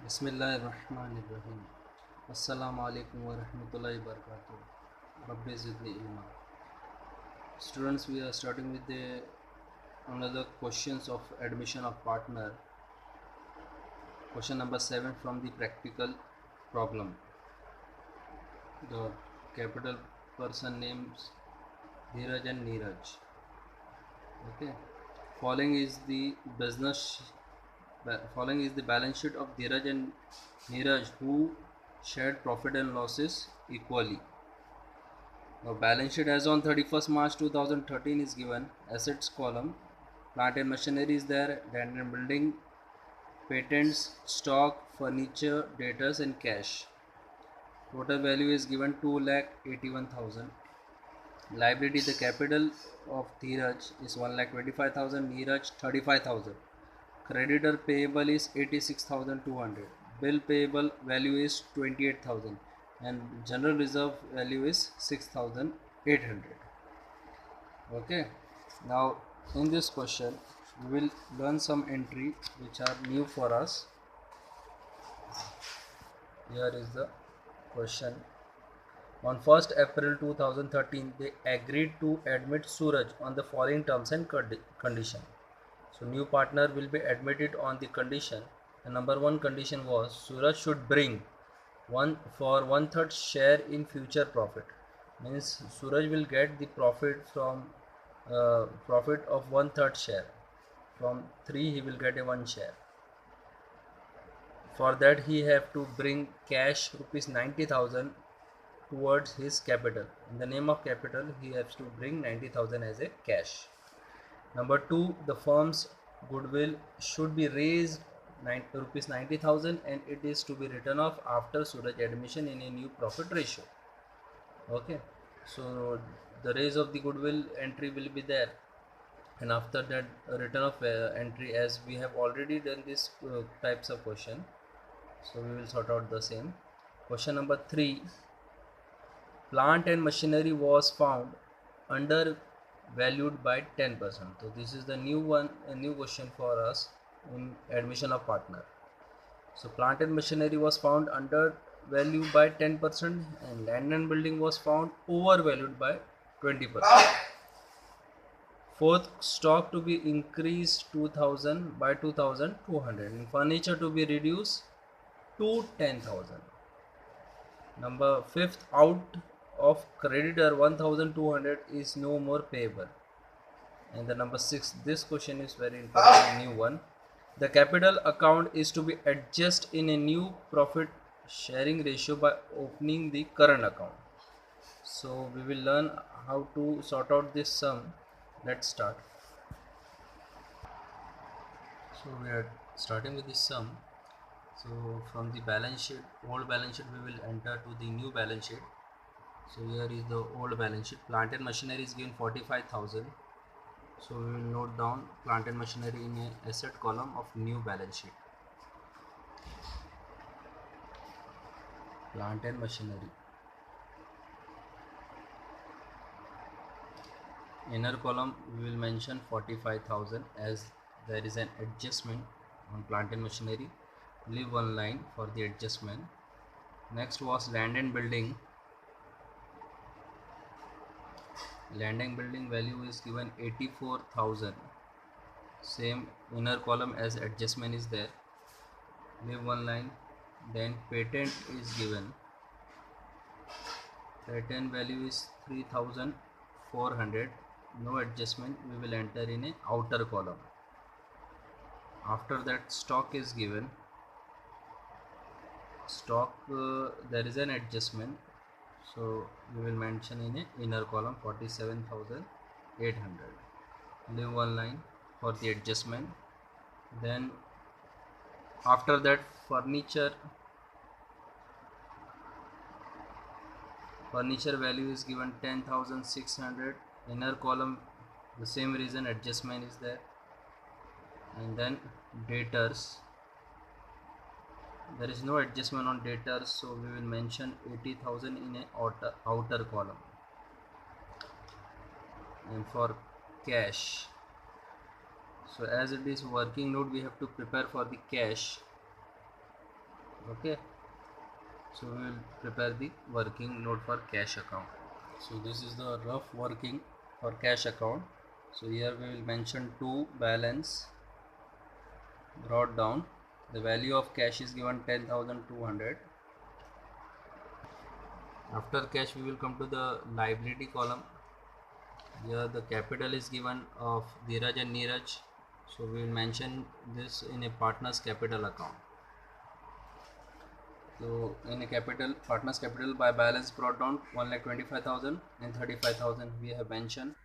Bismillahirrahmanirrahim. Assalamu alaikum wa rahmatullahi wa barakatuh. Rabbi zidni ilma. Students, we are starting with another questions of admission of partner. Question number 7 from the practical problem. The capital person names Dheeraj and Neeraj. Okay. Following is the business. Following is the balance sheet of Dheeraj and Neeraj, who shared profit and losses equally. Now balance sheet as on 31st March 2013 is given. Assets column, plant and machinery is there, land and building, patents, stock, furniture, debtors and cash. Total value is given 2,81,000. Liability, the capital of Dheeraj is 1,25,000, Neeraj 35,000. Creditor payable is 86,200. Bill payable value is 28,000 and general reserve value is 6,800. Okay, now in this question we will learn some entry which are new for us. Here is the question. On 1st April 2013, they agreed to admit Suraj on the following terms and condition. So new partner will be admitted on the condition. The number one condition was Suraj should bring 1/3 share in future profit. Means Suraj will get the profit from profit of 1/3 share. From 3 he will get a 1 share. For that he have to bring cash rupees 90,000 towards his capital. In the name of capital he has to bring 90,000 as a cash. Number 2, the firm's goodwill should be raised rupees 90,000 and it is to be written off after Suraj admission in a new profit ratio. Okay, so the raise of the goodwill entry will be there, and after that return of entry, as we have already done this types of question, so we will sort out the same. Question number 3, plant and machinery was found under valued by 10%. So this is the new one, a new question for us in admission of partner. So plant and machinery was found under value by 10% and land and building was found overvalued by 20%. Fourth, stock to be increased 2000 by 2200 and furniture to be reduced to 10,000. Number 5th, out of creditor 1200 is no more payable. And the number 6, this question is very important, new one. The capital account is to be adjusted in a new profit sharing ratio by opening the current account. So we will learn how to sort out this sum. Let's start. So we are starting with this sum. So from the balance sheet, old balance sheet, we will enter to the new balance sheet. So here is the old balance sheet. Plant and machinery is given 45,000. So we will note down plant and machinery in a asset column of new balance sheet. Plant and machinery. Inner column we will mention 45,000 as there is an adjustment on plant and machinery. Leave one line for the adjustment. Next was land and building. Land and building value is given 84,000. Same inner column as adjustment is there. Leave one line. Then patent is given. Patent value is 3,400. No adjustment, we will enter in a outer column. After that, stock is given. Stock there is an adjustment, so we will mention in a inner column 47,800. Leave one line for the adjustment. Then after that, furniture value is given 10,600. Inner column, the same reason, adjustment is there. And then debtors, there is no adjustment on debtors, so we will mention 80,000 in a outer column. And for cash, so as it is working note, we have to prepare for the cash. Okay, so we will prepare the working note for cash account. So this is the rough working for cash account. So here we will mention two balance brought down. The value of cash is given 10,200. After cash we will come to the liability column. Here the capital is given of Dheeraj and Neeraj. So we will mention this in a partner's capital account. So in a capital, partner's capital by balance brought down 1,25,000 and 35,000 we have mentioned.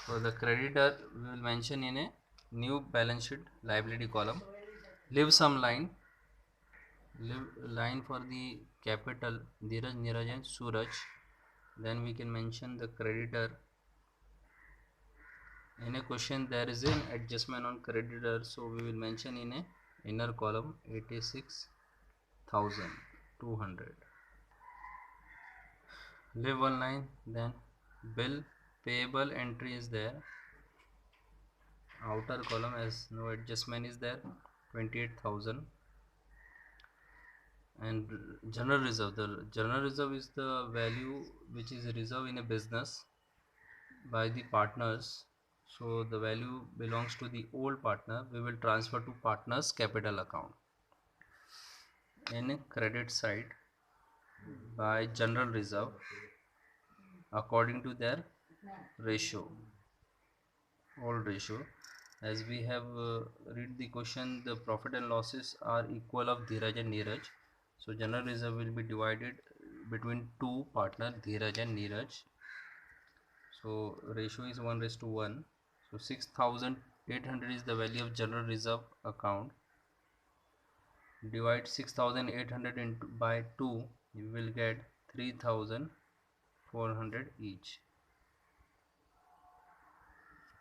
For the creditor we will mention in a new balance sheet liability column. Leave some line. Leave line for the capital Dheeraj, Neeraj and Suraj. Then we can mention the creditor. In a question there is an adjustment on creditor, so we will mention in a inner column 86,200. Leave one line. Then bill payable entry is there. Outer column as no adjustment is there, 28,000. And general reserve, the general reserve is the value which is reserved in a business by the partners. So the value belongs to the old partner, we will transfer to partner's capital account. In credit side by general reserve according to their ratio, old ratio. As we have read the question, the profit and losses are equal of Dheeraj and Neeraj. So general reserve will be divided between two partner Dheeraj and Neeraj. So ratio is 1:1. So 6,800 is the value of general reserve account. Divide 6,800 into by 2, you will get 3,400 each.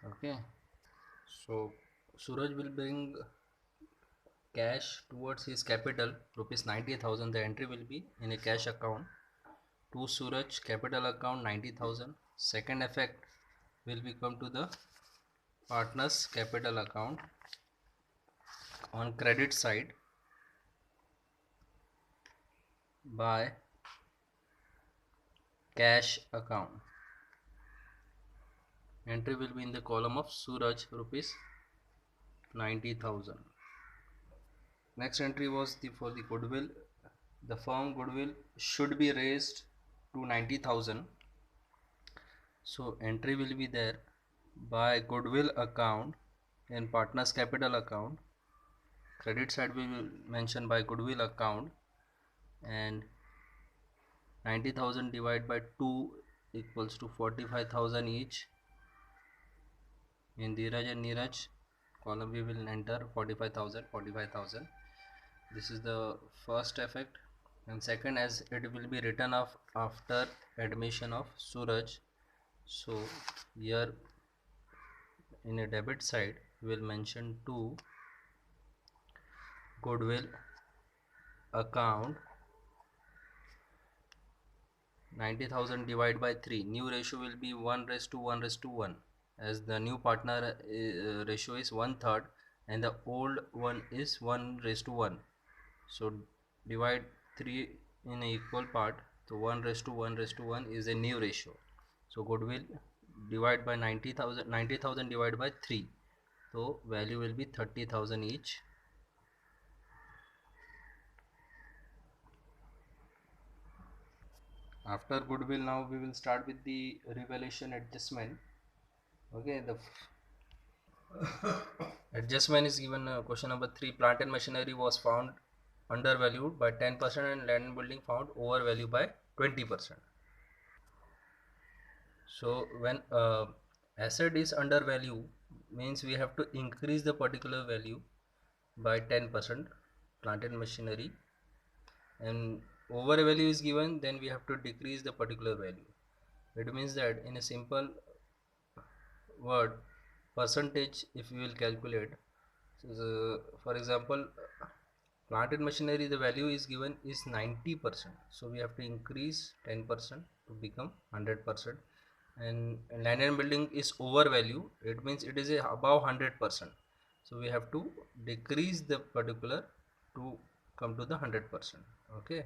Okay. So Suraj will bring cash towards his capital rupees 90,000. The entry will be in a cash account. To Suraj capital account 90,000. Second effect will become to the partner's capital account. On credit side by cash account, entry will be in the column of Suraj rupees 90,000. Next entry was for the goodwill. The firm goodwill should be raised to 90,000. So entry will be there by goodwill account in partner's capital account. Credit side we will mention by goodwill account, and 90,000 divided by 2 equals to 45,000 each. In Dheeraj and Neeraj column we will enter 45,000, 45,000. This is the first effect. And second, as it will be written off after admission of Suraj, so here in a debit side we will mention to goodwill account 90,000 divided by 3. New ratio will be 1:1:1, as the new partner ratio is 1/3 and the old one is 1:1. So divide 3 in an equal part, so 1:1:1 is a new ratio. So goodwill divide by 90,000 divided by 3, so value will be 30,000 each. After goodwill, now we will start with the revaluation adjustment. Okay, the adjustment is given question number 3. Plant and machinery was found undervalued by 10% and land and building found overvalued by 20%. So when asset is undervalued, means we have to increase the particular value by 10%, plant and machinery, and overvalue is given, then we have to decrease the particular value. It means that in a simple word, percentage, if we will calculate, so for example, plant and machinery, the value is given is 90%, so we have to increase 10% to become 100%. And land and building is overvalue, it means it is above 100%, so we have to decrease the particular to come to the 100%. Okay,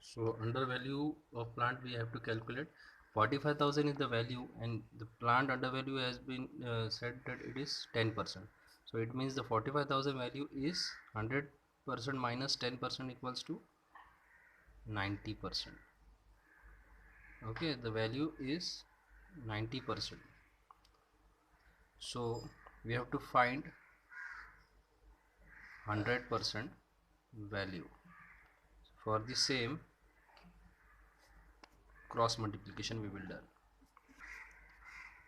so under value of plant we have to calculate 45,000 is the value, and the plant under value has been said that it is 10%. So it means the 45,000 value is 100% minus 10% equals to 90%. Okay, the value is 90%. So we have to find 100% value. For the same, cross multiplication we will do.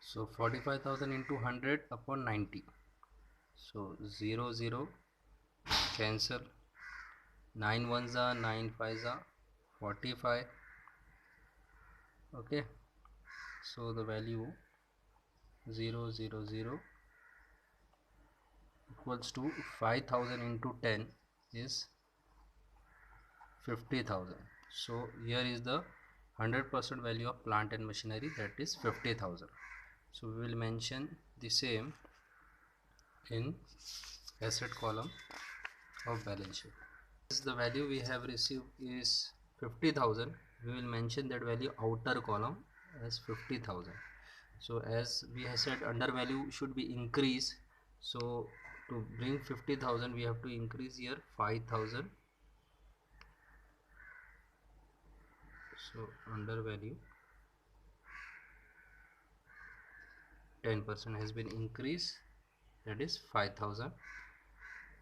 So 45,000 into 100 upon 90. So 0 0 cancel, 9 ones are 9 5s are 45. Okay, so the value 0 0 0 equals to 5,000 into 10 is 50,000. So here is the 100% value of plant and machinery, that is 50,000. So we will mention the same in asset column of balance sheet. As the value we have received is 50,000, we will mention that value outer column as 50,000. So as we have said, under value should be increased. So to bring 50,000 we have to increase here 5,000. So under value 10% has been increased, that is 5,000.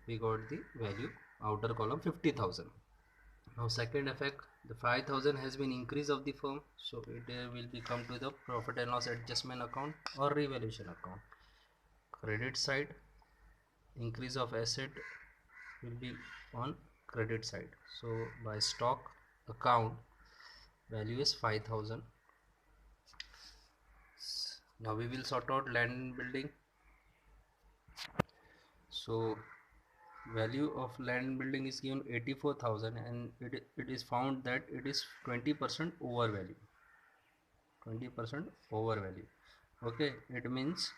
We got the value outer column 50,000. Now second effect, the 5,000 has been increase of the firm, so it will be come to the profit and loss adjustment account or revaluation account. Credit side, increase of asset will be on credit side. So by stock account, value is 5,000. Now we will sort out land and building. So value of land and building is given 84,000, and it is found that it is 20% over value. 20% over value. Okay, it means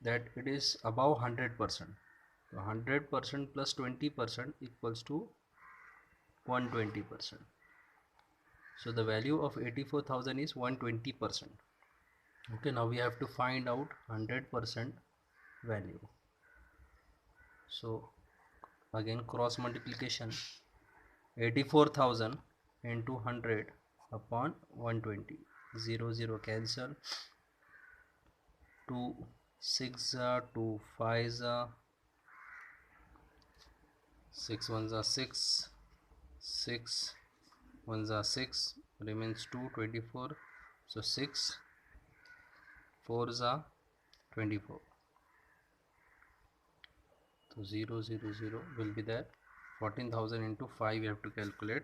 that it is above 100%. So 100% plus 20% equals to 120%. So the value of 84,000 is 120%. Okay, now we have to find out 100% value. So again cross multiplication, 84,000 into 100 upon 120. 0 0 cancel, 2 6 2 5 6 ones are 6, 6 ones are 6, remains 2, 24. So 6 4s are 24. So 0 0 0 will be there. 14,000 into 5 we have to calculate.